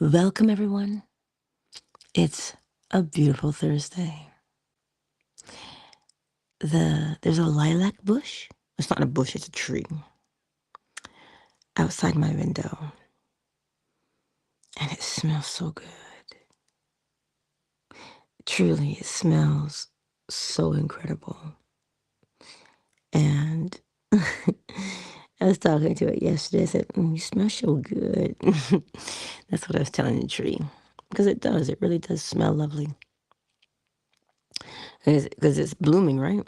Welcome, everyone. It's a beautiful Thursday. There's a lilac bush. It's not a bush, it's a tree outside my window. And it smells so good. Truly, it smells so incredible. And I was talking to it yesterday. I said, you smell so good. That's what I was telling the tree. Because it does. It really does smell lovely. Because it's blooming, right?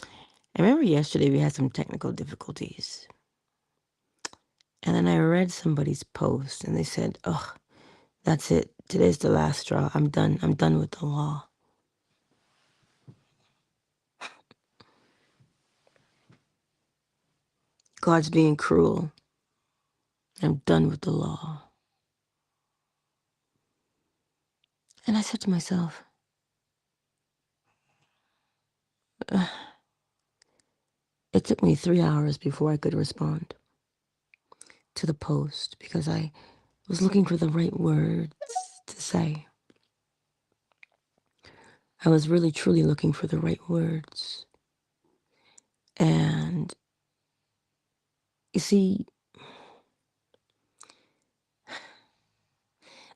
I remember yesterday we had some technical difficulties. And then I read somebody's post and they said, oh, that's it. Today's the last straw. I'm done. I'm done with the law. God's being cruel. I'm done with the law. And I said to myself, it took me 3 hours before I could respond to the post because I was looking for the right words to say. I was really, truly looking for the right words. And you see,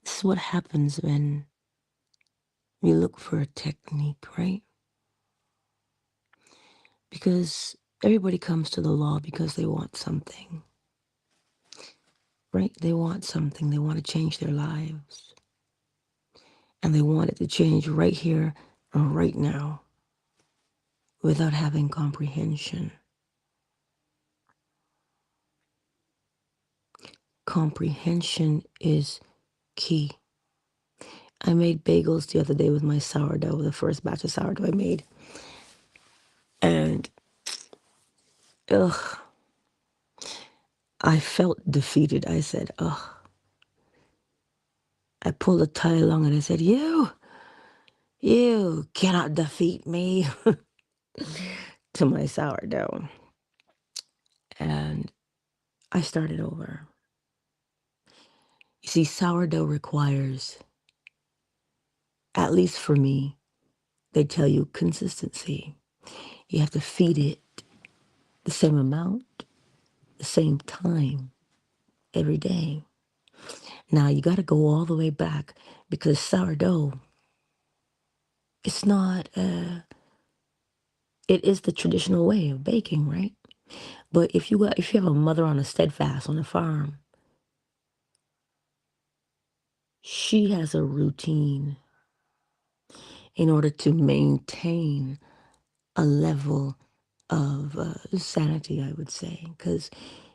this is what happens when we look for a technique, right? Because everybody comes to the law because they want something, right? They want something. They want to change their lives. And they want it to change right here or right now without having comprehension. Comprehension is key. I made bagels the other day with my sourdough, the first batch of sourdough I made. And, ugh, I felt defeated. I said, ugh. I pulled a tie along and I said, you cannot defeat me to my sourdough. And I started over. You see, sourdough requires, at least for me, they tell you consistency. You have to feed it the same amount, the same time, every day. Now, you got to go all the way back because sourdough, it's not, it is the traditional way of baking, right? But if you have a mother on a steadfast on a farm, she has a routine in order to maintain a level of sanity, I would say, because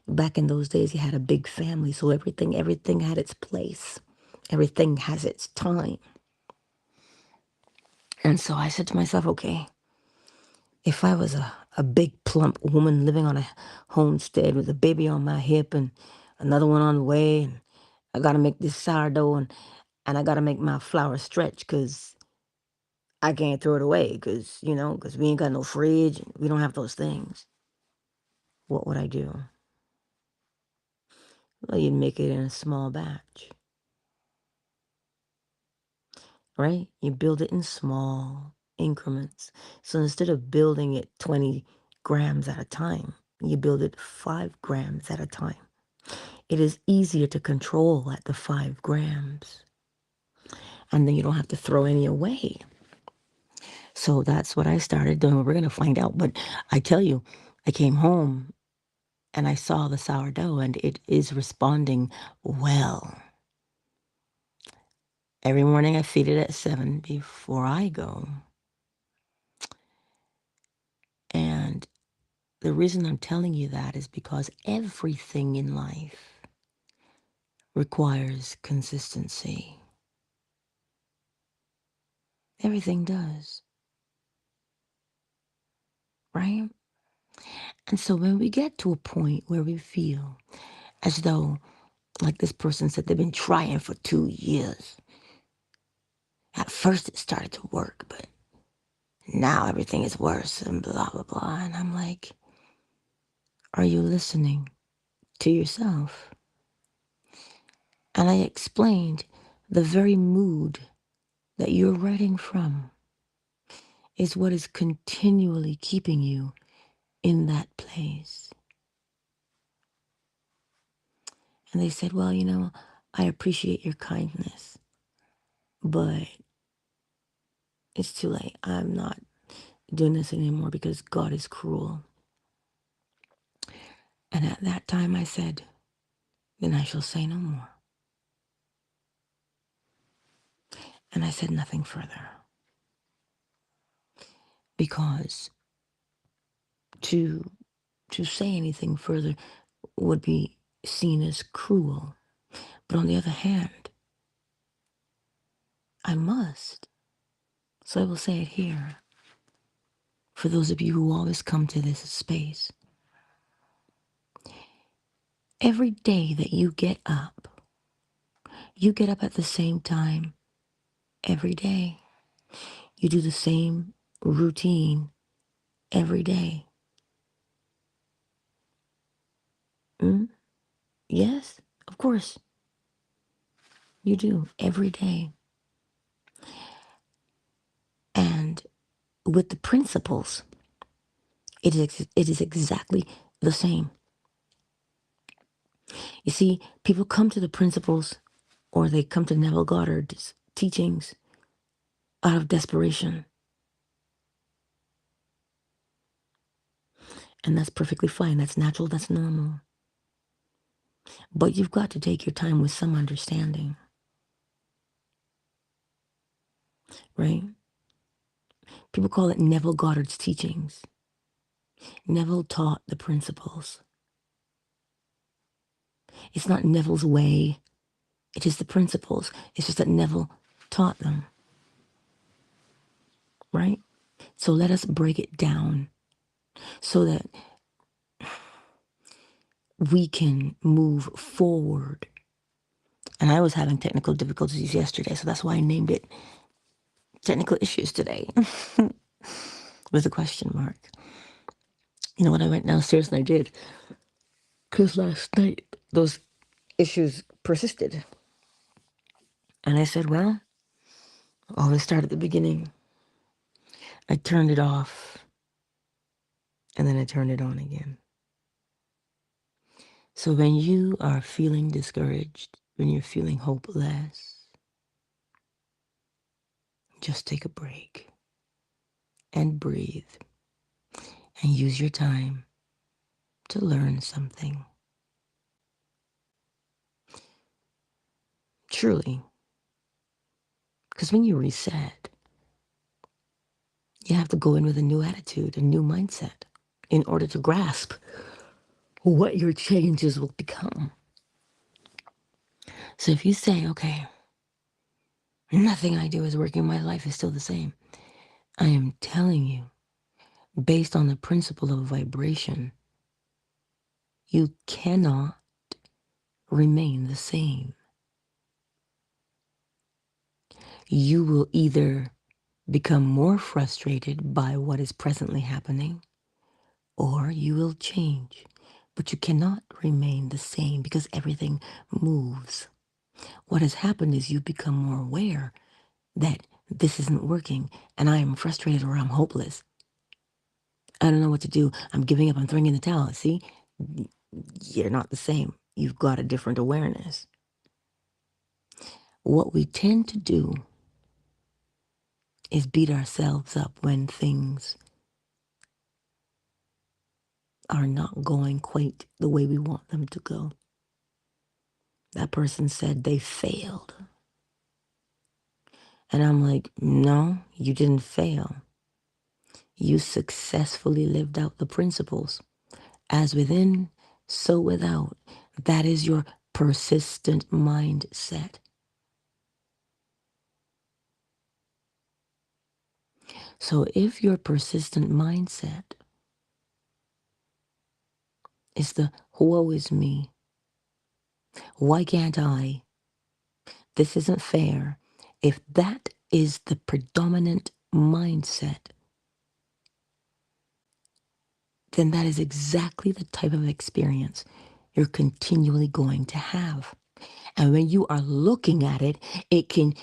back in those days you had a big family, so everything had its place, everything has its time. And so I said to myself, okay, if I was a big plump woman living on a homestead with a baby on my hip and another one on the way, and I gotta make this sourdough and I gotta make my flour stretch because I can't throw it away because, because we ain't got no fridge. We don't have those things. What would I do? Well, you'd make it in a small batch, right? You build it in small increments. So instead of building it 20 grams at a time, you build it 5 grams at a time. It is easier to control at the 5 grams. And then you don't have to throw any away. So that's what I started doing. We're going to find out. But I tell you, I came home and I saw the sourdough and it is responding well. Every morning I feed it at 7 before I go. And the reason I'm telling you that is because everything in life requires consistency. Everything does, right? And so when we get to a point where we feel as though, like this person said, they've been trying for 2 years. At first it started to work, but now everything is worse and blah, blah, blah. And I'm like, are you listening to yourself? And I explained the very mood that you're writing from is what is continually keeping you in that place. And they said, well, I appreciate your kindness, but it's too late. I'm not doing this anymore because God is cruel. And at that time I said, then I shall say no more. And I said nothing further. Because to say anything further would be seen as cruel. But on the other hand, I must. So I will say it here. For those of you who always come to this space, every day that you get up at the same time every day. You do the same routine every day. Mm? Yes, of course, you do every day. And with the principles, it is exactly the same. You see, people come to the principles or they come to Neville Goddard's teachings out of desperation. And that's perfectly fine. That's natural. That's normal. But you've got to take your time with some understanding, right? People call it Neville Goddard's teachings. Neville taught the principles. It's not Neville's way. It is the principles. It's just that Neville taught them, right? So let us break it down so that we can move forward. And I was having technical difficulties yesterday, so that's why I named it Technical Issues today with a question mark. You know what? I went downstairs and I did, because last night those issues persisted. And I said, well, always start at the beginning. I turned it off and then I turned it on again. So when you are feeling discouraged, when you're feeling hopeless, just take a break and breathe and use your time to learn something. Truly. Because when you reset, you have to go in with a new attitude, a new mindset, in order to grasp what your changes will become. So if you say, okay, nothing I do is working, my life is still the same, I am telling you, based on the principle of vibration, you cannot remain the same. You will either become more frustrated by what is presently happening, or you will change. But you cannot remain the same because everything moves. What has happened is you become more aware that this isn't working and I am frustrated or I'm hopeless. I don't know what to do. I'm giving up. I'm throwing in the towel. See, you're not the same. You've got a different awareness. What we tend to do is beat ourselves up when things are not going quite the way we want them to go. That person said they failed. And I'm like, no, you didn't fail. You successfully lived out the principles. As within, so without. That is your persistent mindset. So if your persistent mindset is the woe is me, why can't I? This isn't fair. If that is the predominant mindset, then that is exactly the type of experience you're continually going to have. And when you are looking at it, it can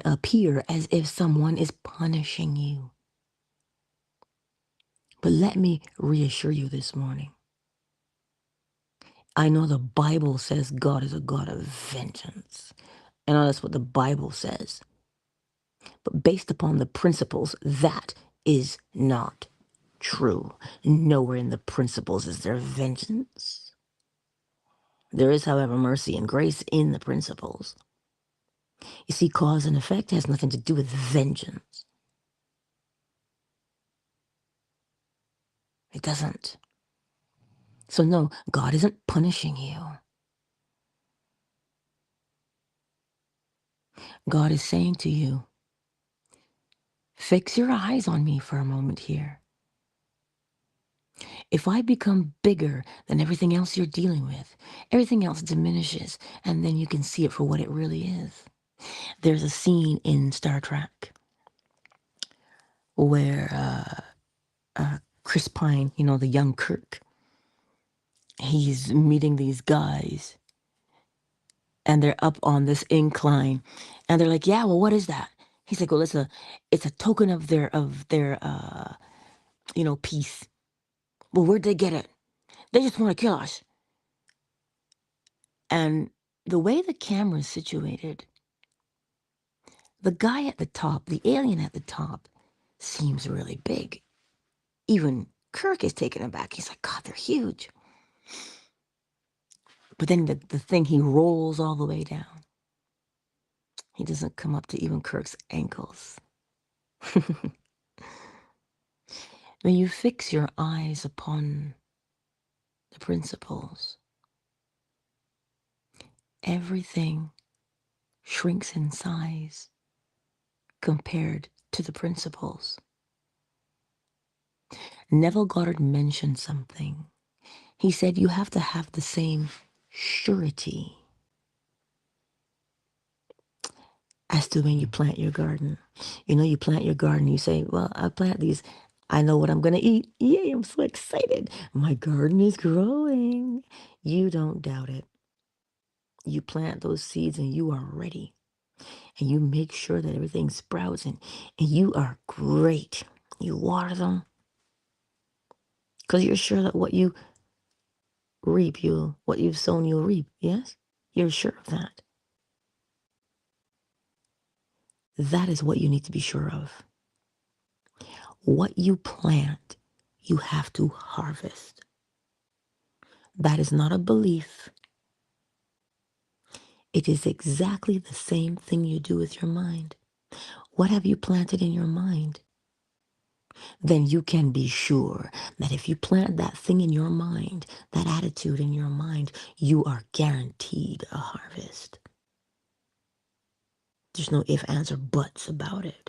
appear as if someone is punishing you. But let me reassure you this morning. I know the Bible says God is a God of vengeance. And that's what the Bible says. But based upon the principles, that is not true. Nowhere in the principles is there vengeance. There is, however, mercy and grace in the principles. You see, cause and effect has nothing to do with vengeance. It doesn't. So no, God isn't punishing you. God is saying to you, fix your eyes on me for a moment here. If I become bigger than everything else you're dealing with, everything else diminishes, and then you can see it for what it really is. There's a scene in Star Trek where Chris Pine, the young Kirk, he's meeting these guys, and they're up on this incline, and they're like, "Yeah, well, what is that?" He's like, "Well, it's a token of their peace." Well, where'd they get it? They just want to kill us. And the way the camera's situated, the guy at the top, the alien at the top, seems really big. Even Kirk is taken aback. He's like, God, they're huge. But then the thing, he rolls all the way down. He doesn't come up to even Kirk's ankles. When you fix your eyes upon the principles, everything shrinks in size compared to the principles. Neville Goddard mentioned something. He said you have to have the same surety as to when you plant your garden. You plant your garden, you say, well, I plant these. I know what I'm going to eat. Yay, I'm so excited. My garden is growing. You don't doubt it. You plant those seeds and you are ready. And you make sure that everything sprouts and you are great. You water them because you're sure that what you reap, what you've sown, you'll reap. Yes? You're sure of that. That is what you need to be sure of. What you plant, you have to harvest. That is not a belief. It is exactly the same thing you do with your mind. What have you planted in your mind? Then you can be sure that if you plant that thing in your mind, that attitude in your mind, you are guaranteed a harvest. There's no ifs, ands, or buts about it.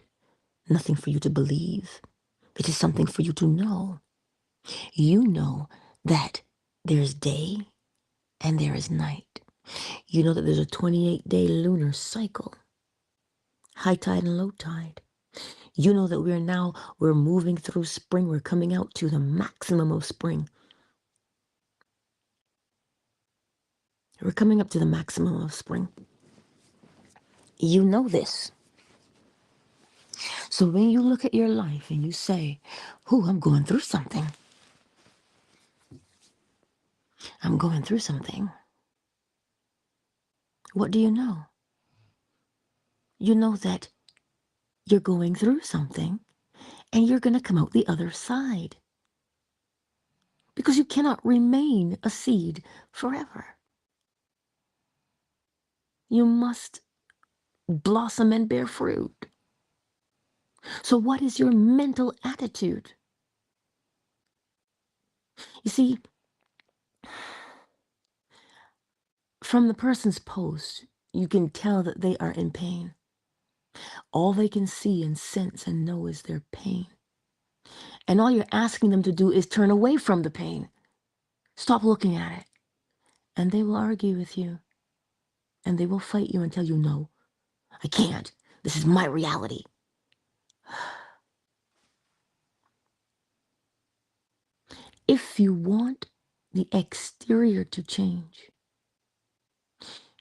Nothing for you to believe. It is something for you to know. You know that there's day and there is night. You know that there's a 28-day lunar cycle, high tide and low tide. You know that we're moving through spring. We're coming out to the maximum of spring. We're coming up to the maximum of spring. You know this. So when you look at your life and you say, I'm going through something. I'm going through something. What do you know? You know that you're going through something and you're going to come out the other side. Because you cannot remain a seed forever. You must blossom and bear fruit. So what is your mental attitude? You see, from the person's post, you can tell that they are in pain. All they can see and sense and know is their pain. And all you're asking them to do is turn away from the pain. Stop looking at it. And they will argue with you. And they will fight you and tell you, no, I can't. This is my reality. If you want the exterior to change,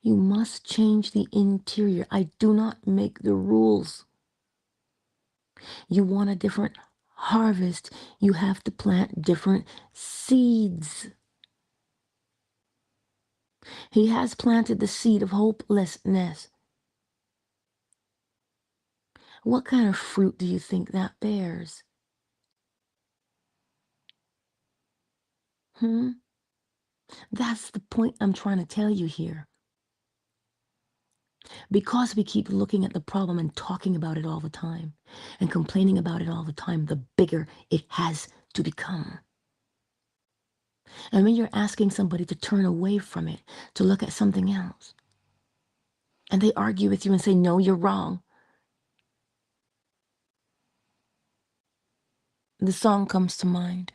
You must change the interior. I do not make the rules. You want a different harvest. You have to plant different seeds. He has planted the seed of hopelessness. What kind of fruit do you think that bears? That's the point I'm trying to tell you here. Because we keep looking at the problem and talking about it all the time and complaining about it all the time, the bigger it has to become. And when you're asking somebody to turn away from it, to look at something else, and they argue with you and say, no, you're wrong, the song comes to mind.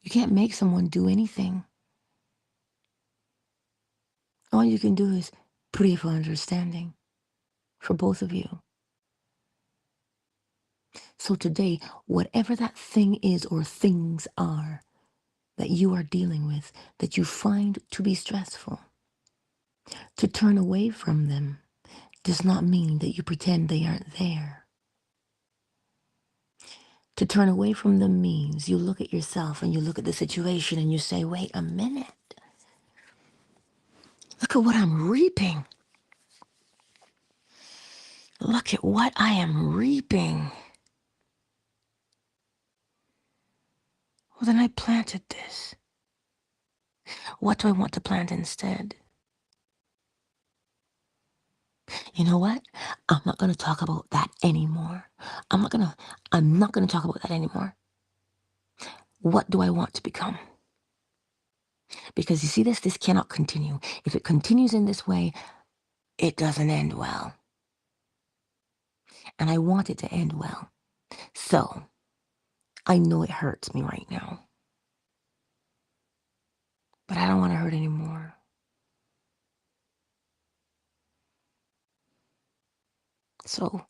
You can't make someone do anything. All you can do is pray for understanding for both of you. So today, whatever that thing is or things are that you are dealing with, that you find to be stressful, to turn away from them does not mean that you pretend they aren't there. To turn away from them means you look at yourself and you look at the situation and you say, wait a minute. Look at what I'm reaping. Look at what I am reaping. Well, then I planted this. What do I want to plant instead? You know what? I'm not going to talk about that anymore. I'm not going to talk about that anymore. What do I want to become? Because you see this cannot continue. If it continues in this way, it doesn't end well. And I want it to end well. So I know it hurts me right now. But I don't want to hurt anymore. So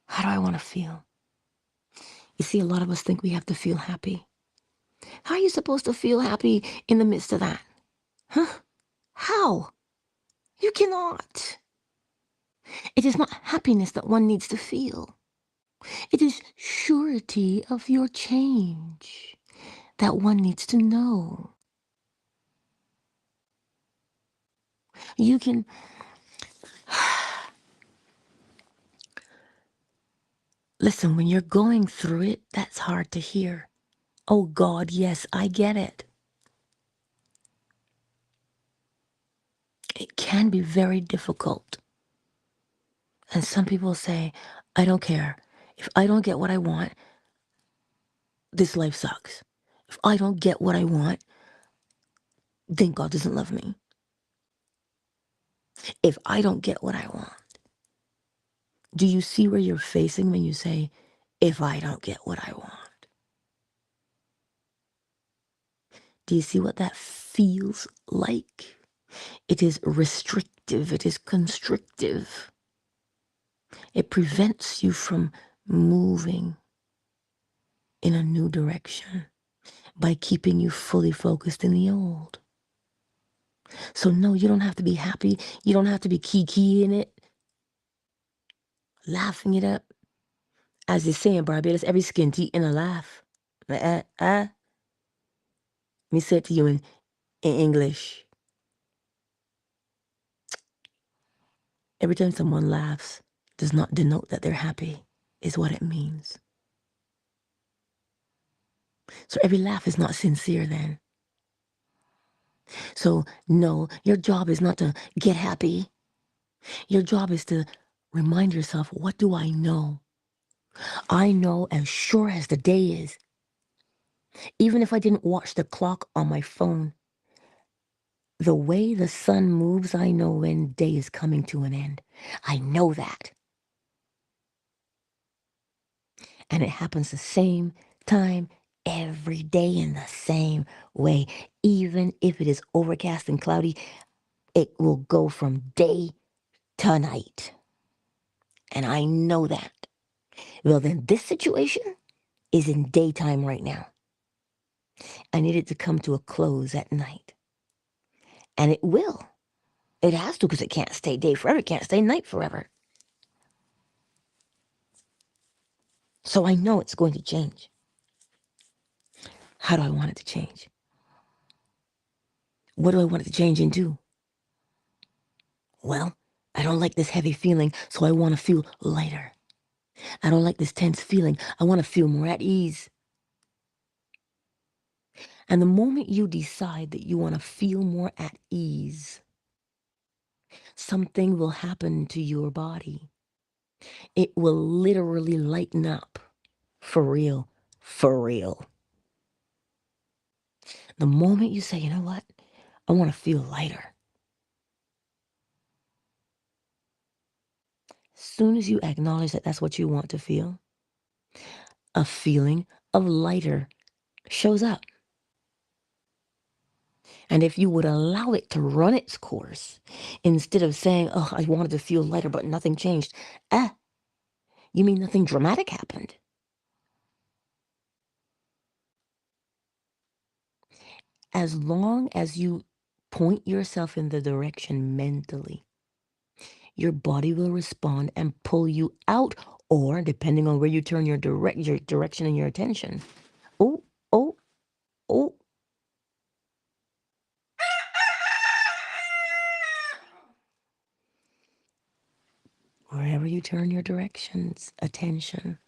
how do I want to feel? You see, a lot of us think we have to feel happy. How are you supposed to feel happy in the midst of that? Huh? How? You cannot. It is not happiness that one needs to feel. It is surety of your change that one needs to know. You can... Listen, when you're going through it, that's hard to hear. Oh God, yes, I get it. It can be very difficult. And some people say, I don't care. If I don't get what I want, this life sucks. If I don't get what I want, then God doesn't love me. If I don't get what I want, do you see where you're facing when you say, if I don't get what I want? Do you see what that feels like? It is restrictive. It is constrictive. It prevents you from moving in a new direction by keeping you fully focused in the old. So no, you don't have to be happy. You don't have to be kiki-in it, laughing it up. As they say in Barbados, every skin teeth in a laugh. Let me say it to you in English. Every time someone laughs does not denote that they're happy, is what it means. So every laugh is not sincere then. So no, your job is not to get happy. Your job is to remind yourself, what do I know? I know as sure as the day is, even if I didn't watch the clock on my phone, the way the sun moves, I know when day is coming to an end. I know that. And it happens the same time every day in the same way. Even if it is overcast and cloudy, it will go from day to night. And I know that. Well, then this situation is in daytime right now. I need it to come to a close at night. And it will. It has to, because it can't stay day forever. It can't stay night forever. So I know it's going to change. How do I want it to change? What do I want it to change into? Well, I don't like this heavy feeling, so I want to feel lighter. I don't like this tense feeling. I want to feel more at ease. And the moment you decide that you want to feel more at ease, something will happen to your body. It will literally lighten up. For real. For real. The moment you say, you know what? I want to feel lighter. As soon as you acknowledge that that's what you want to feel, a feeling of lighter shows up. And if you would allow it to run its course, instead of saying, oh, I wanted to feel lighter, but nothing changed. You mean nothing dramatic happened? As long as you point yourself in the direction mentally, your body will respond and pull you out, or depending on where you turn your direction and your attention. Oh, oh, oh. Wherever you turn your direction's attention,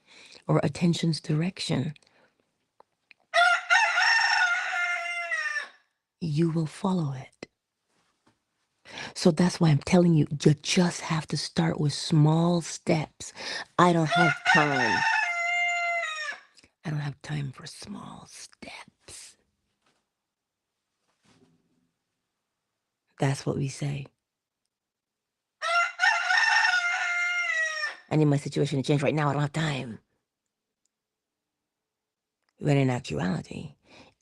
or attention's direction, you will follow it. So that's why I'm telling you, you just have to start with small steps. I don't have time. I don't have time for small steps. That's what we say. I need my situation to change right now. I don't have time. When in actuality,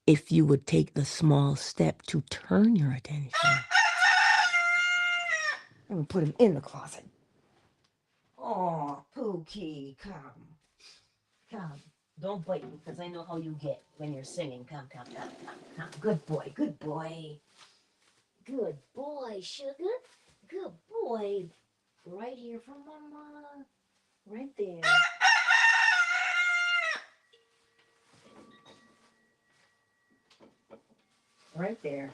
if you would take the small step to turn your attention, I'm gonna put him in the closet. Oh, Pookie, come. Come. Don't bite me, because I know how you get when you're singing. Come, come, come, come, come. Good boy, good boy. Good boy, sugar. Good boy. Right here from Mama. Right there. Right there.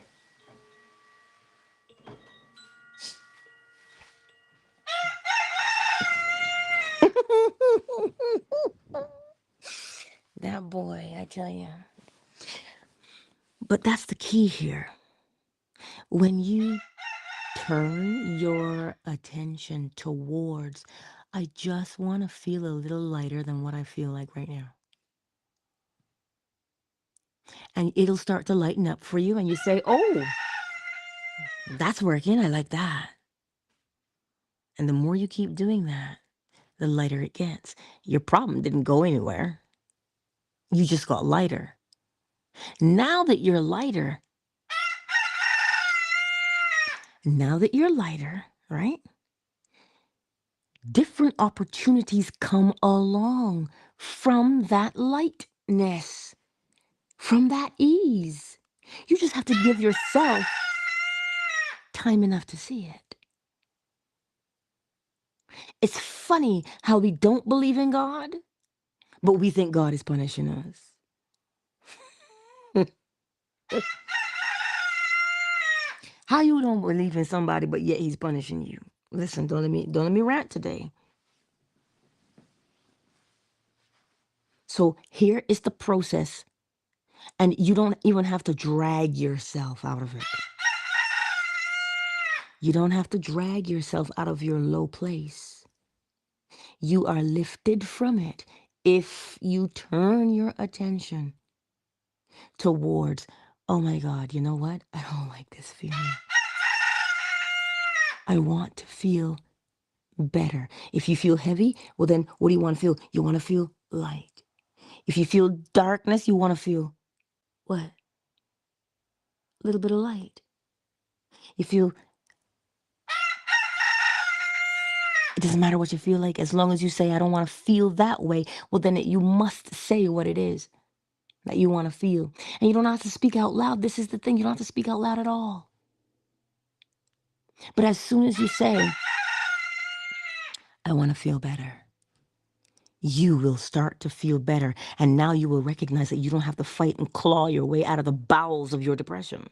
That boy, I tell you. But that's the key here. When you turn your attention towards, I just want to feel a little lighter than what I feel like right now. And it'll start to lighten up for you, and you say, oh, that's working. I like that. And the more you keep doing that, the lighter it gets. Your problem didn't go anywhere. You just got lighter. Now that you're lighter, right? Different opportunities come along from that lightness, from that ease. You just have to give yourself time enough to see it. It's funny how we don't believe in God, but we think God is punishing us. How you don't believe in somebody, but yet he's punishing you? Listen, don't let me rant today. So here is the process, and you don't even have to drag yourself out of it. You don't have to drag yourself out of your low place. You are lifted from it if you turn your attention towards, oh my God, you know what? I don't like this feeling. I want to feel better. If you feel heavy, well then what do you want to feel? You want to feel light. If you feel darkness, you want to feel what? A little bit of light. You feel, it doesn't matter what you feel like, as long as you say, I don't want to feel that way, well then you must say what it is that you want to feel. And you don't have to speak out loud. This is the thing, you don't have to speak out loud at all. But as soon as you say, I want to feel better, you will start to feel better. And now you will recognize that you don't have to fight and claw your way out of the bowels of your depression.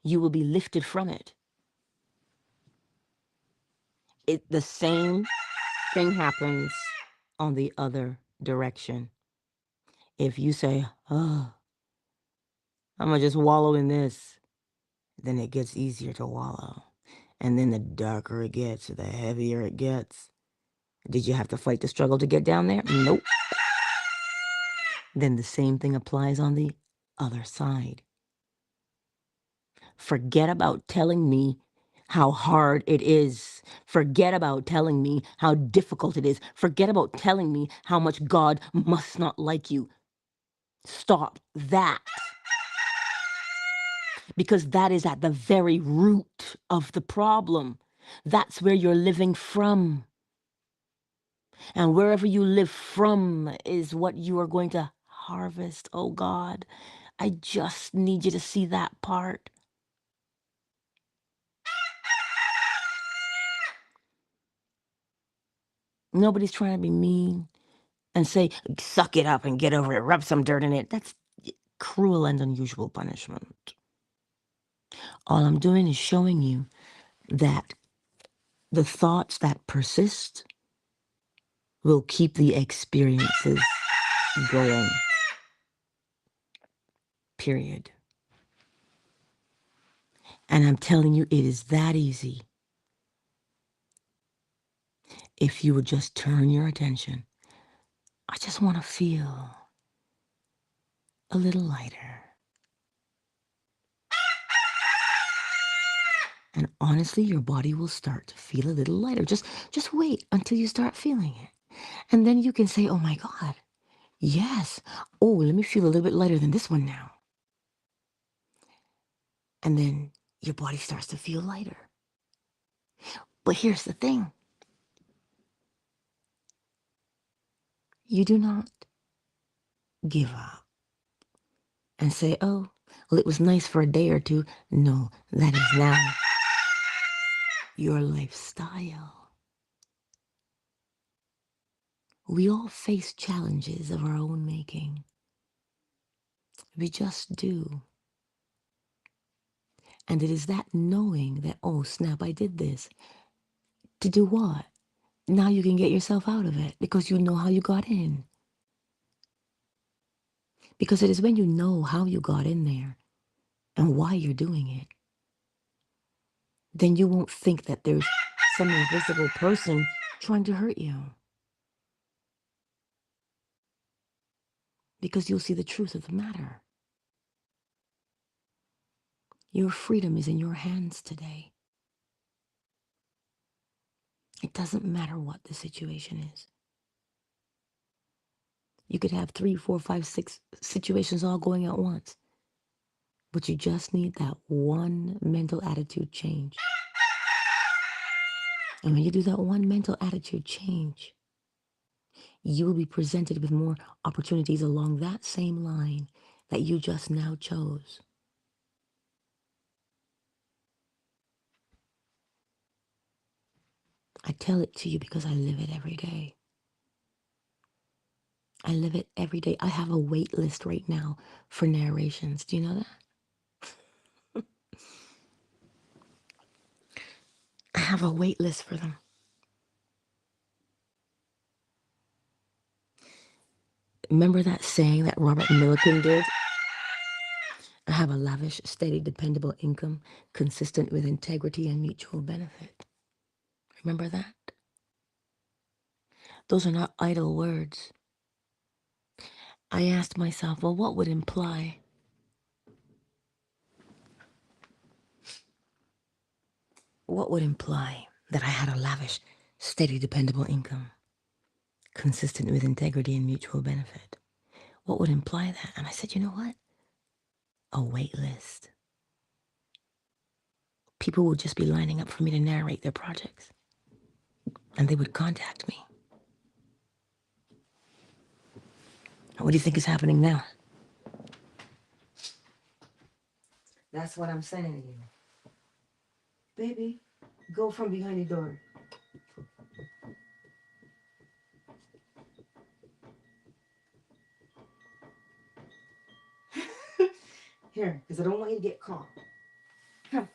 You will be lifted from it. The same thing happens on the other direction. If you say, oh, I'm going to just wallow in this, then it gets easier to wallow. And then the darker it gets, the heavier it gets. Did you have to fight the struggle to get down there? Nope. Then the same thing applies on the other side. Forget about telling me how hard it is. Forget about telling me how difficult it is. Forget about telling me how much God must not like you. Stop that. Because that is at the very root of the problem. That's where you're living from. And wherever you live from is what you are going to harvest. Oh God, I just need you to see that part. Nobody's trying to be mean and say, suck it up and get over it, rub some dirt in it. That's cruel and unusual punishment. All I'm doing is showing you that the thoughts that persist will keep the experiences going. Period. And I'm telling you, it is that easy. If you would just turn your attention, I just want to feel a little lighter. And honestly, your body will start to feel a little lighter. Just wait until you start feeling it. And then you can say, oh my God, yes. Oh, let me feel a little bit lighter than this one now. And then your body starts to feel lighter. But here's the thing. You do not give up and say, oh, well, it was nice for a day or two. No, that is now your lifestyle. We all face challenges of our own making. We just do. And it is that knowing that, oh, snap, I did this. To do what? Now you can get yourself out of it because you know how you got in. Because it is when you know how you got in there and why you're doing it, then you won't think that there's some invisible person trying to hurt you. Because you'll see the truth of the matter. Your freedom is in your hands today. It doesn't matter what the situation is. You could have 3, 4, 5, 6 situations all going at once. But you just need that one mental attitude change. And when you do that one mental attitude change, you will be presented with more opportunities along that same line that you just now chose. I tell it to you because I live it every day. I live it every day. I have a wait list right now for narrations. Do you know that? I have a wait list for them. Remember that saying that Robert Millikan did? I have a lavish, steady, dependable income consistent with integrity and mutual benefit. Remember that? Those are not idle words. I asked myself, well, what would imply? What would imply that I had a lavish, steady, dependable income consistent with integrity and mutual benefit? What would imply that? And I said, you know what? A wait list. People would just be lining up for me to narrate their projects. And they would contact me. What do you think is happening now? That's what I'm saying to you. Baby, go from behind the door. Here, because I don't want you to get caught. Come.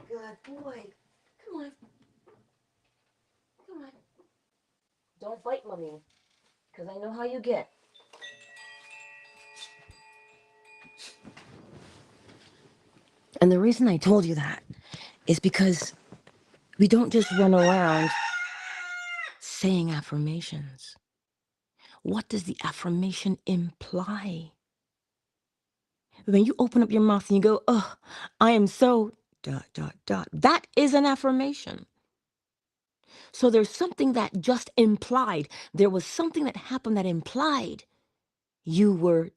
Good boy. Come on. Come on. Don't bite mommy, because I know how you get. And the reason I told you that is because we don't just run around saying affirmations. What does the affirmation imply? When you open up your mouth and you go, oh, I am so ... That is an affirmation. So there's something that just implied. There was something that happened that implied you were ...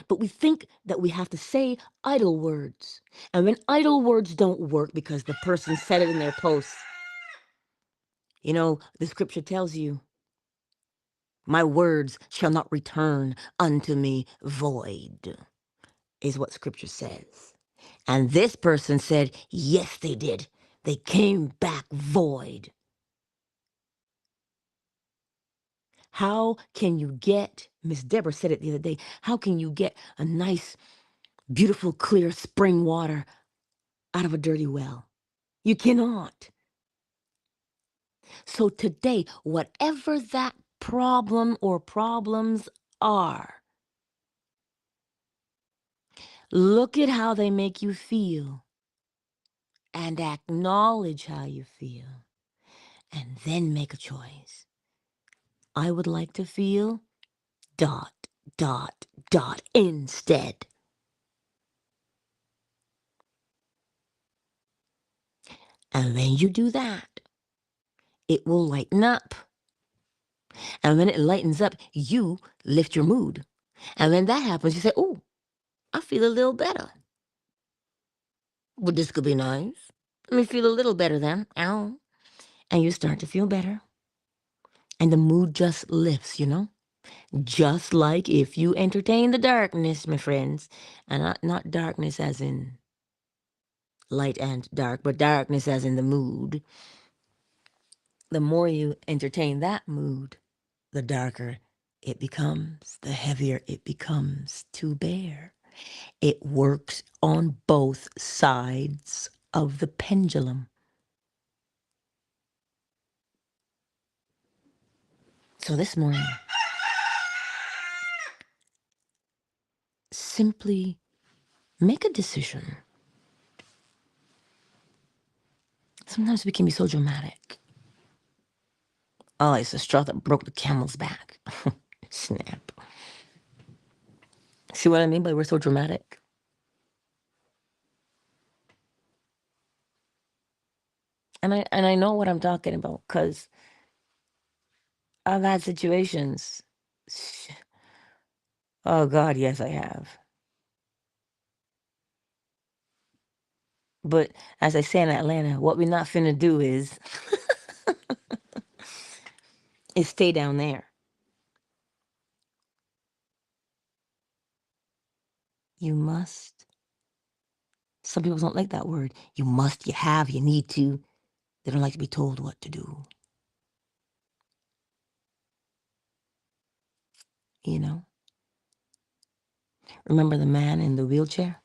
But we think that we have to say idle words. And when idle words don't work because the person said it in their post, you know, the scripture tells you, my words shall not return unto me void, is what scripture says. And this person said, yes, they did. They came back void. How can you get, Miss Deborah said it the other day, how can you get a nice, beautiful, clear spring water out of a dirty well? You cannot. So today, whatever that problem or problems are, look at how they make you feel and acknowledge how you feel, and then make a choice. I would like to feel ... instead. And when you do that, it will lighten up. And when it lightens up, you lift your mood. And when that happens, you say, oh, I feel a little better. Well, this could be nice. Let me feel a little better then. Ow. And you start to feel better. And the mood just lifts, you know? Just like if you entertain the darkness, my friends. And not darkness as in light and dark, but darkness as in the mood. The more you entertain that mood, the darker it becomes, the heavier it becomes to bear. It works on both sides of the pendulum. So this morning, simply make a decision. Sometimes we can be so dramatic. Oh, it's the straw that broke the camel's back. Snap. See what I mean by we're so dramatic? And I know what I'm talking about because I've had situations. Oh God, yes, I have. But as I say in Atlanta, what we're not finna do is stay down there. You must. Some people don't like that word. You must, you have, you need to. They don't like to be told what to do. You know? Remember the man in the wheelchair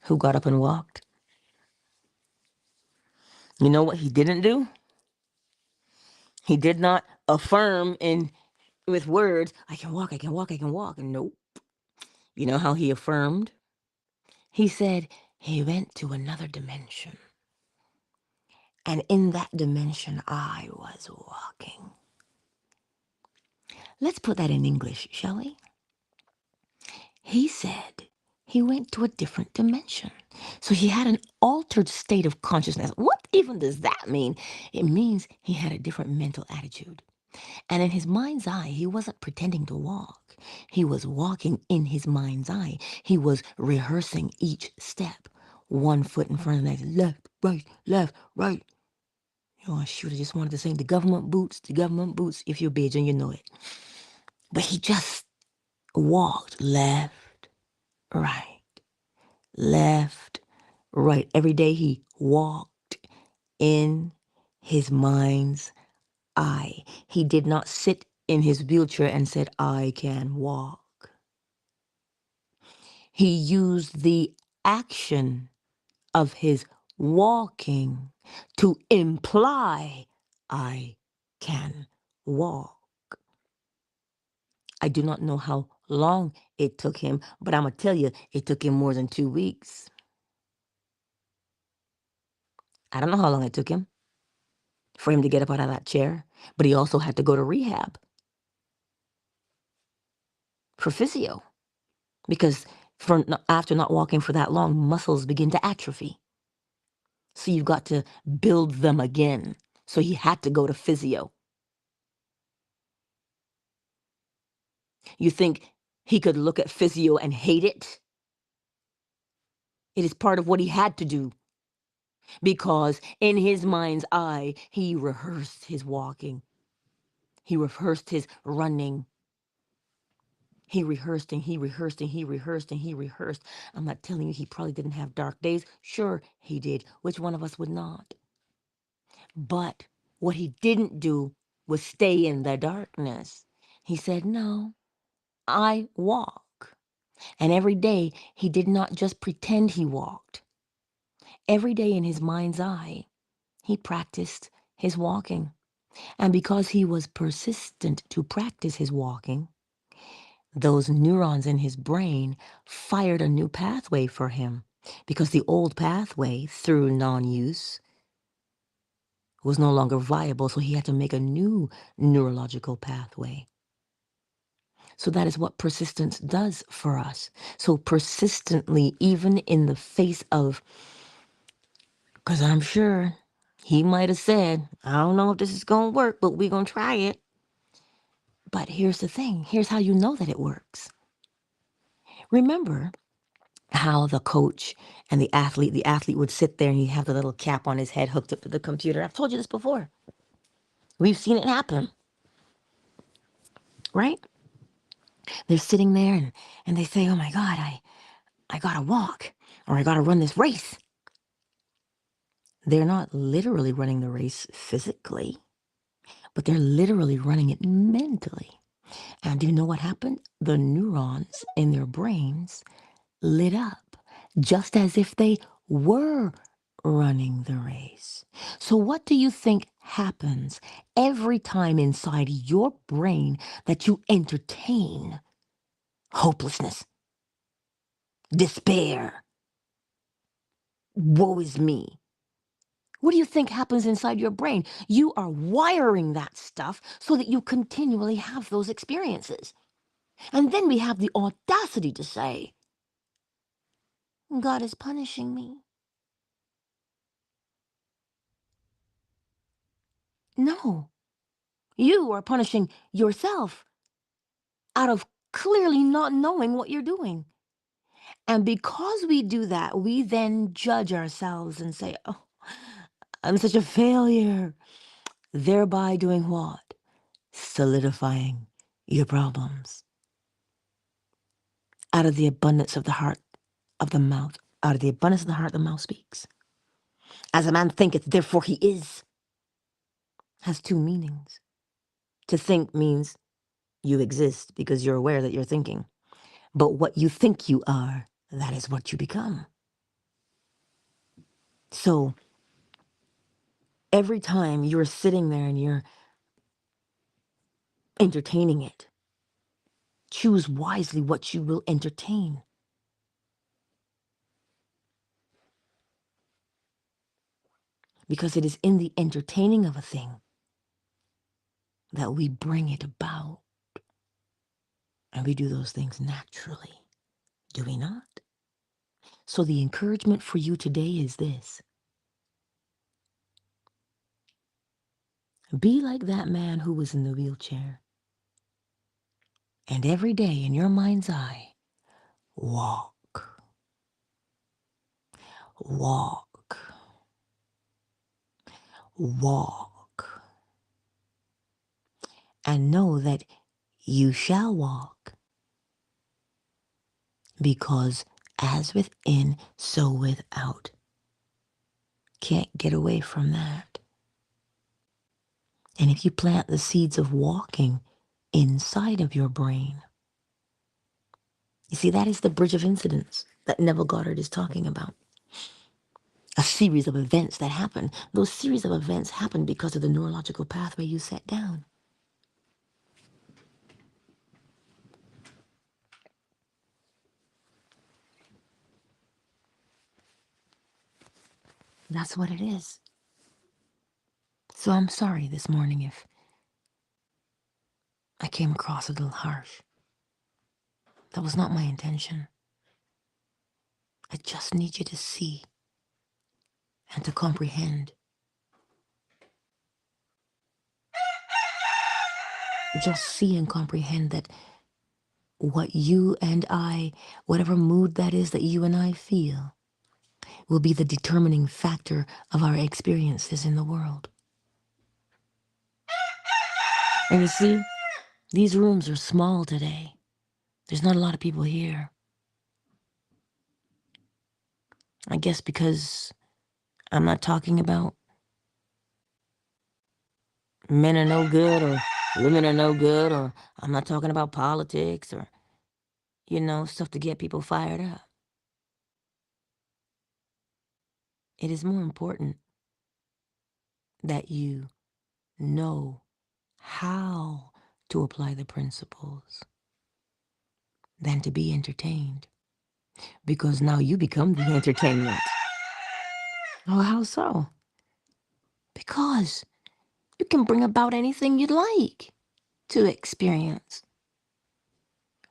who got up and walked? You know what he didn't do? He did not affirm with words, I can walk, I can walk, I can walk. And nope. You know how he affirmed? He said he went to another dimension. And in that dimension, I was walking. Let's put that in English, shall we? He said he went to a different dimension. So he had an altered state of consciousness. What even does that mean? It means he had a different mental attitude. And in his mind's eye, he wasn't pretending to walk. He was walking in his mind's eye. He was rehearsing each step. One foot in front of the next. Left, right, left, right. Oh, shoot, I just wanted to sing the government boots, if you're Bajan, you know it. But he just walked left, right, left, right. Every day he walked in his mind's eye. He did not sit in his wheelchair and said, I can walk. He used the action of his walking to imply, I can walk. I do not know how long it took him, but I'm going to tell you, it took him more than 2 weeks. I don't know how long it took him for him to get up out of that chair, but he also had to go to rehab for physio because after not walking for that long, muscles begin to atrophy. So you've got to build them again. So he had to go to physio. You think he could look at physio and hate it? It is part of what he had to do because in his mind's eye, he rehearsed his walking. He rehearsed his running. He rehearsed and he rehearsed and he rehearsed and he rehearsed. I'm not telling you he probably didn't have dark days. Sure, he did. Which one of us would not? But what he didn't do was stay in the darkness. He said, no, I walk. And every day he did not just pretend he walked. Every day in his mind's eye, he practiced his walking. And because he was persistent to practice his walking, those neurons in his brain fired a new pathway for him because the old pathway, through non-use, was no longer viable, so he had to make a new neurological pathway. So that is what persistence does for us. So persistently, even in the face of, because I'm sure he might have said, I don't know if this is going to work, but we're going to try it. But here's the thing. Here's how you know that it works. Remember how the coach and the athlete would sit there and he'd have the little cap on his head hooked up to the computer. I've told you this before. We've seen it happen, right? They're sitting there and they say, oh my God, I gotta walk or I gotta run this race. They're not literally running the race physically, but they're literally running it mentally. And do you know what happened? The neurons in their brains lit up, just as if they were running the race. So what do you think happens every time inside your brain that you entertain hopelessness, despair, woe is me? What do you think happens inside your brain? You are wiring that stuff so that you continually have those experiences. And then we have the audacity to say, God is punishing me. No, you are punishing yourself out of clearly not knowing what you're doing. And because we do that, we then judge ourselves and say, oh, I'm such a failure. Thereby doing what? Solidifying your problems. Out of the abundance of the heart, of the mouth, out of the abundance of the heart, the mouth speaks. As a man thinketh, therefore he is, has two meanings. To think means you exist because you're aware that you're thinking. But what you think you are, that is what you become. So every time you're sitting there and you're entertaining it, choose wisely what you will entertain. Because it is in the entertaining of a thing that we bring it about. And we do those things naturally. Do we not? So the encouragement for you today is this. Be like that man who was in the wheelchair. And every day in your mind's eye, walk, walk, walk. And know that you shall walk, because as within, so without. Can't get away from that. And if you plant the seeds of walking inside of your brain, you see, that is the bridge of incidents that Neville Goddard is talking about. A series of events that happen. Those series of events happen because of the neurological pathway you set down. That's what it is. So I'm sorry this morning if I came across a little harsh. That was not my intention. I just need you to see and to comprehend. Just see and comprehend that what you and I, whatever mood that is that you and I feel, will be the determining factor of our experiences in the world. And you see, these rooms are small today. There's not a lot of people here. I guess because I'm not talking about men are no good or women are no good, or I'm not talking about politics or, stuff to get people fired up. It is more important that you know how to apply the principles than to be entertained. Because now you become the entertainment. Oh, how so? Because you can bring about anything you'd like to experience.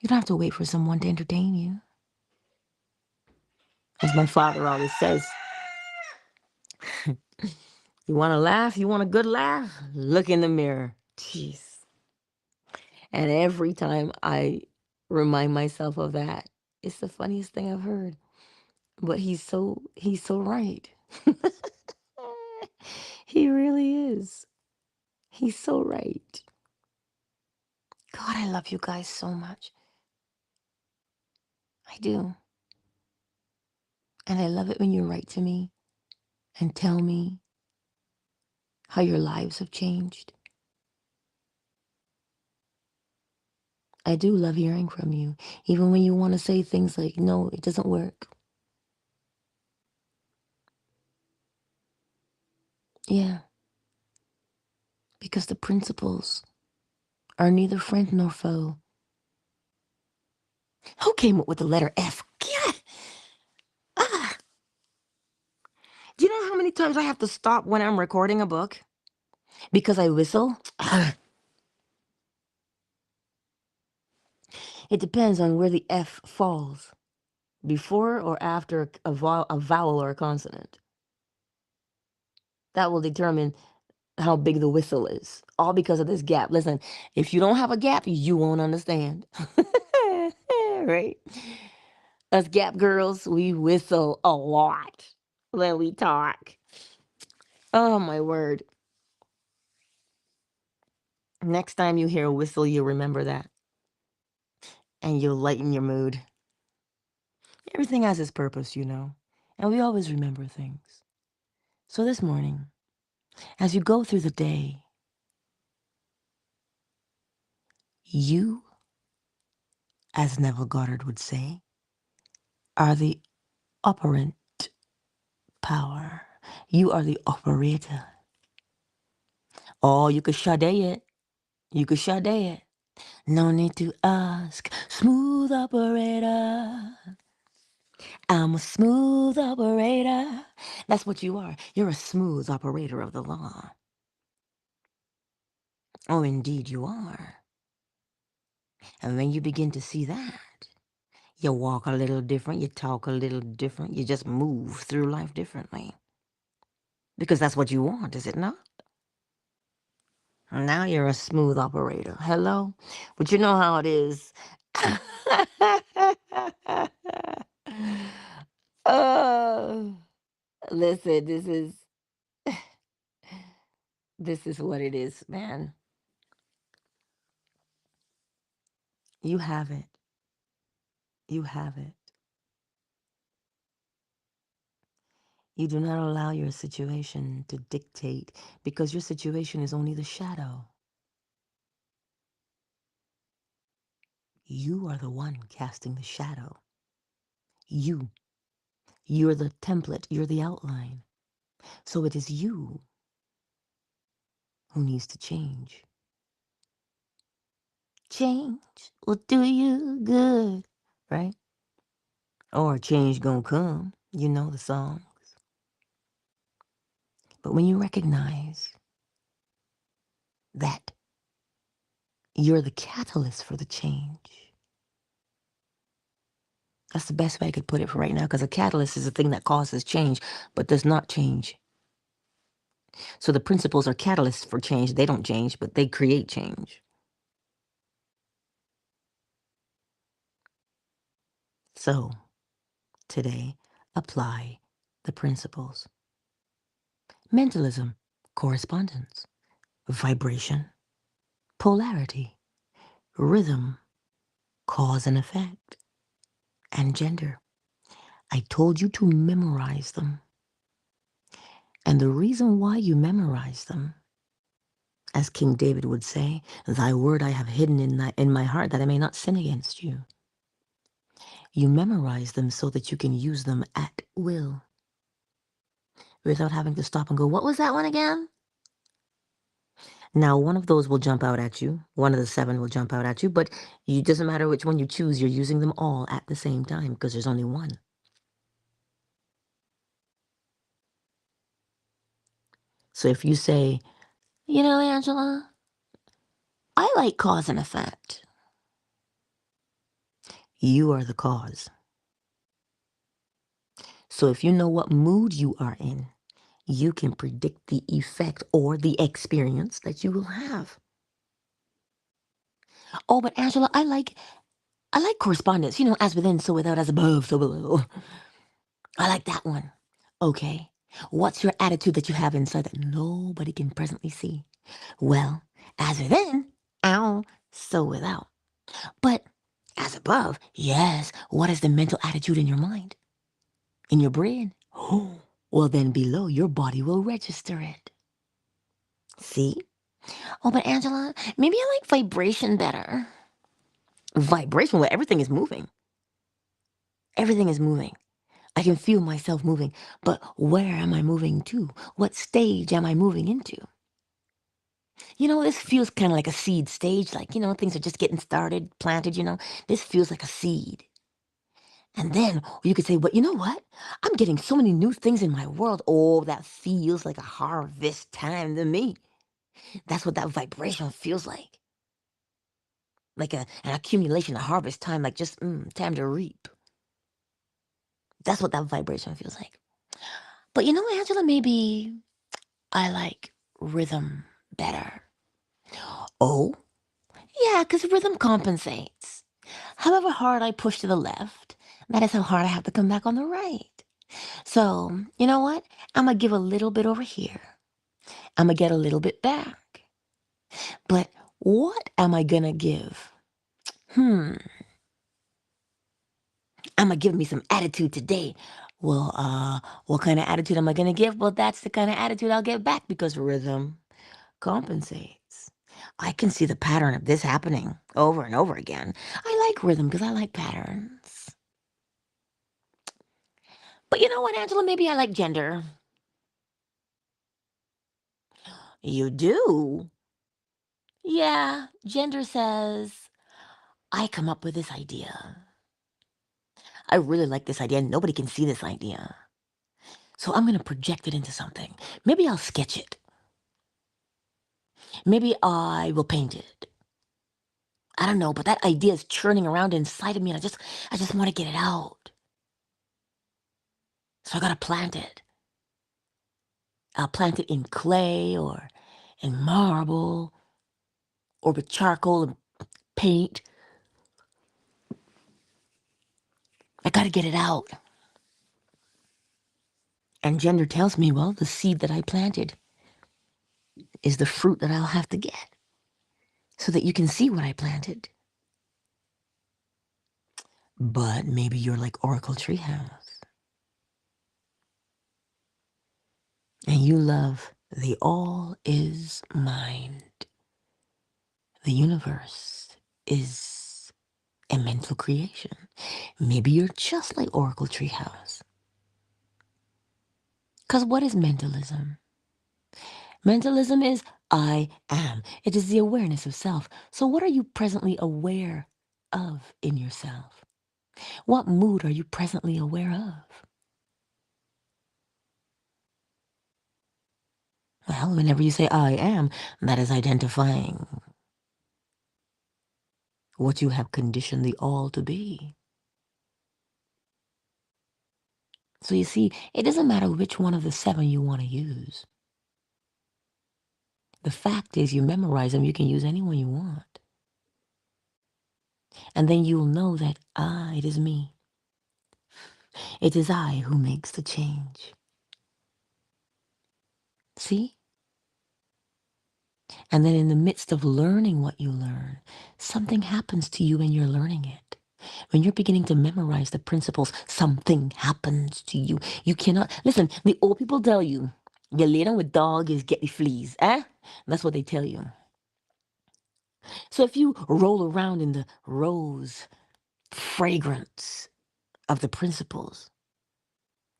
You don't have to wait for someone to entertain you. As my father always says, you want to laugh? You want a good laugh? Look in the mirror. Jeez. And every time I remind myself of that, it's the funniest thing I've heard. But he's so right. He really is. He's so right. God, I love you guys so much. I do. And I love it when you write to me and tell me how your lives have changed. I do love hearing from you, even when you want to say things like, no, it doesn't work. Yeah, because the principles are neither friend nor foe. Who came up with the letter F? God. Ah. Do you know how many times I have to stop when I'm recording a book because I whistle? Ah. It depends on where the F falls, before or after a vowel or a consonant. That will determine how big the whistle is, all because of this gap. Listen, if you don't have a gap, you won't understand. Right? Us gap girls, we whistle a lot when we talk. Oh, my word. Next time you hear a whistle, you'll remember that. And you'll lighten your mood. Everything has its purpose, and we always remember things. So this morning, as you go through the day, you, as Neville Goddard would say, are the operant power. You are the operator. Oh, you could Sade it. You could Sade it. No need to ask. Smooth operator. I'm a smooth operator. That's what you are. You're a smooth operator of the law. Oh, indeed you are. And when you begin to see that, you walk a little different, you talk a little different, you just move through life differently. Because that's what you want, is it not? Now you're a smooth operator. Hello? But you know how it is. Oh, listen, this is what it is, man. You have it. You have it. You do not allow your situation to dictate because your situation is only the shadow. You are the one casting the shadow. You. You're the template. You're the outline. So it is you who needs to change. Change will do you good, right? Or change gonna come. You know the songs. But when you recognize that you're the catalyst for the change, that's the best way I could put it for right now, because a catalyst is a thing that causes change, but does not change. So the principles are catalysts for change. They don't change, but they create change. So today, apply the principles. Mentalism, correspondence, vibration, polarity, rhythm, cause and effect, and gender. I told you to memorize them. And the reason why you memorize them, as King David would say, thy word I have hidden in my heart that I may not sin against you. You memorize them so that you can use them at will without having to stop and go, what was that one again? Now, one of those will jump out at you. One of the 7 will jump out at you, but it doesn't matter which one you choose. You're using them all at the same time because there's only one. So if you say, you know, Angela, I like cause and effect. You are the cause. So if you know what mood you are in, you can predict the effect or the experience that you will have. Oh, but Angela, I like correspondence, as within, so without, as above, so below. I like that one. Okay. What's your attitude that you have inside that nobody can presently see? Well, as within, ow, so without. But as above, yes, what is the mental attitude in your mind? In your brain? Oh, well, then below, your body will register it. See? Oh, but Angela, maybe I like vibration better. Vibration, where everything is moving. Everything is moving. I can feel myself moving, but where am I moving to? What stage am I moving into? This feels kind of like a seed stage, like, things are just getting started, planted. This feels like a seed. And then you could say, but you know what? I'm getting so many new things in my world. Oh, that feels like a harvest time to me. That's what that vibration feels like. Like an accumulation, a harvest time, like just time to reap. That's what that vibration feels like. But you know, Angela, maybe I like rhythm better. Oh, yeah, because rhythm compensates. However hard I push to the left, that is how hard I have to come back on the right. So, you know what? I'm going to give a little bit over here. I'm going to get a little bit back. But what am I going to give? I'm going to give me some attitude today. Well, what kind of attitude am I going to give? Well, that's the kind of attitude I'll get back because rhythm compensates. I can see the pattern of this happening over and over again. I like rhythm because I like patterns. But you know what, Angela? Maybe I like gender. You do? Yeah, gender says, I come up with this idea. I really like this idea. Nobody can see this idea. So I'm going to project it into something. Maybe I'll sketch it. Maybe I will paint it. I don't know, but that idea is churning around inside of me, and I just want to get it out. So I got to plant it. I'll plant it in clay or in marble or with charcoal and paint. I got to get it out. And gender tells me, well, the seed that I planted is the fruit that I'll have to get so that you can see what I planted. But maybe you're like Oracle Treehouse and you love the all is mind. The universe is a mental creation. Maybe you're just like Oracle Treehouse. Because what is mentalism? Mentalism is I am. It is the awareness of self. So what are you presently aware of in yourself? What mood are you presently aware of? Well, whenever you say I am, that is identifying what you have conditioned the all to be. So you see, it doesn't matter which one of the 7 you want to use. The fact is you memorize them, you can use any one you want. And then you'll know that, it is me. It is I who makes the change. See? And then in the midst of learning what you learn, something happens to you when you're learning it. When you're beginning to memorize the principles, something happens to you. You cannot, listen, the old people tell you, you lay down with dog is get the fleas, eh? That's what they tell you. So if you roll around in the rose fragrance of the principles,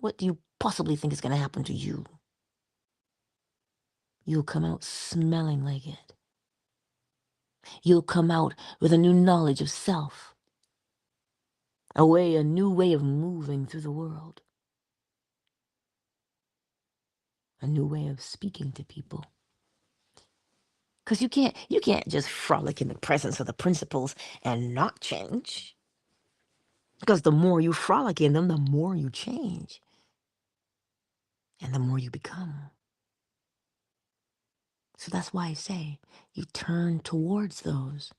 what do you possibly think is going to happen to you? You'll come out smelling like it. You'll come out with a new knowledge of self, a new way of moving through the world, a new way of speaking to people. Because you can't just frolic in the presence of the principles and not change. Because the more you frolic in them, the more you change. And the more you become. So that's why I say you turn towards those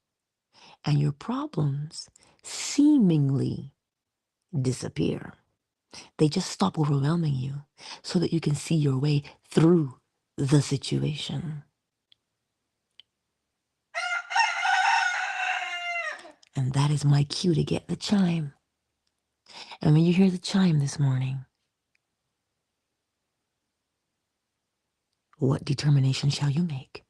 and your problems seemingly disappear. They just stop overwhelming you so that you can see your way through the situation. And that is my cue to get the chime. And when you hear the chime this morning, what determination shall you make?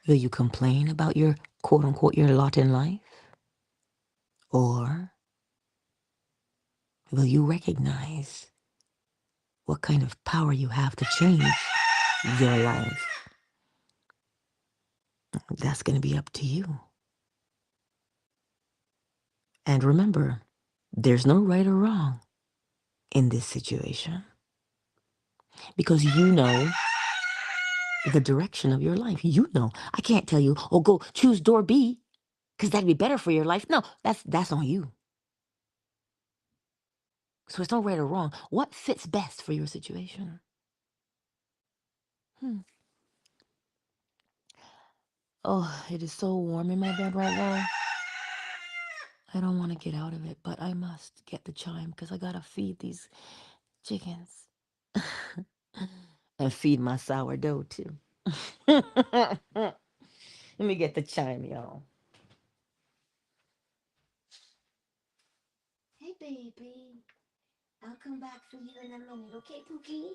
Will you complain about your quote unquote your lot in life? Or will you recognize what kind of power you have to change your life? That's going to be up to you. And remember, there's no right or wrong in this situation because you know the direction of your life. You know. I can't tell you, oh, go choose door B because that'd be better for your life. No, that's on you. So it's no right or wrong. What fits best for your situation? Oh, it is so warm in my bed right now. I don't want to get out of it, but I must get the chime because I gotta feed these chickens and feed my sourdough too. Let me get the chime, y'all. Hey, baby. I'll come back for you in a minute, okay, Pookie?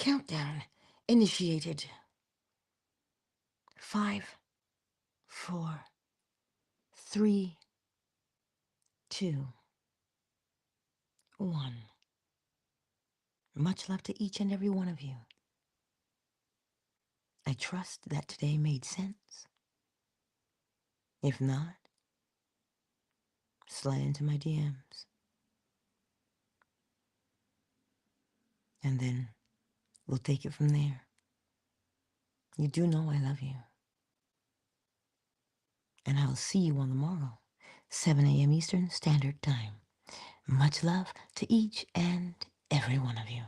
Countdown initiated. 5, 4, 3, 2, 1. Much love to each and every one of you. I trust that today made sense. If not, slide into my DMs. And then we'll take it from there. You do know I love you. And I'll see you on the morrow, 7 a.m. Eastern Standard Time. Much love to each and every one of you.